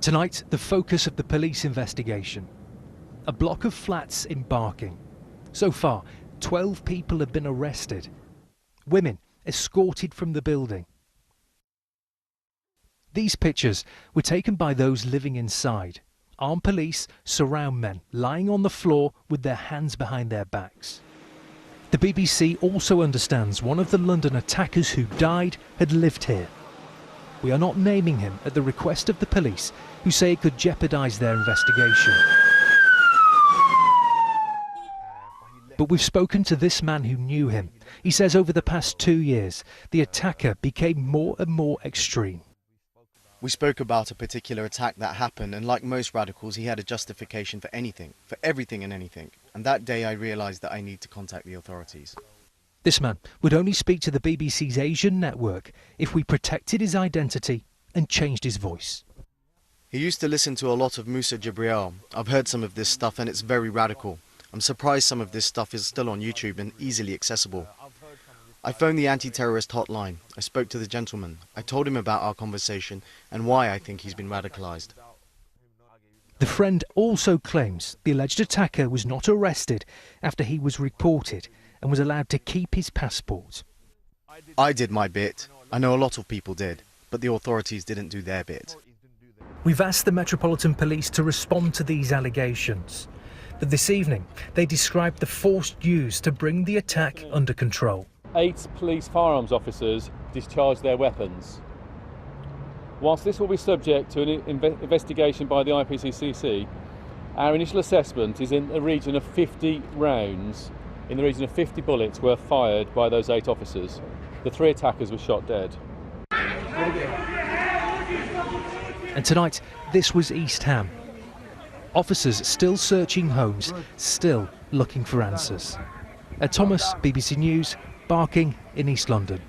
Tonight, the focus of the police investigation. A block of flats in Barking. So far, 12 people have been arrested. Women escorted from the building. These pictures were taken by those living inside. Armed police surround men lying on the floor with their hands behind their backs. The BBC also understands one of the London attackers who died had lived here. We are not naming him at the request of the police, who say it could jeopardise their investigation. But we've spoken to this man who knew him. He says over the past 2 years, the attacker became more and more extreme. We spoke about a particular attack that happened, and like most radicals, he had a justification for anything, for everything and anything. And that day I realised that I need to contact the authorities. This man would only speak to the BBC's Asian network if we protected his identity and changed his voice. He used to listen to a lot of Musa Jibril. I've heard some of this stuff and it's very radical. I'm surprised some of this stuff is still on YouTube and easily accessible. I phoned the anti-terrorist hotline. I spoke to the gentleman. I told him about our conversation and why I think he's been radicalised. The friend also claims the alleged attacker was not arrested after he was reported and was allowed to keep his passport. I did my bit. I know a lot of people did, but the authorities didn't do their bit. We've asked the Metropolitan Police to respond to these allegations. But this evening, they described the force used to bring the attack under control. 8 police firearms officers discharged their weapons. Whilst this will be subject to an investigation by the IPCC, our initial assessment is in the region of 50 rounds, in the region of 50 bullets were fired by those 8 officers. The 3 attackers were shot dead. And tonight, this was East Ham. Officers still searching homes, still looking for answers. Thomas, BBC News, Barking in East London.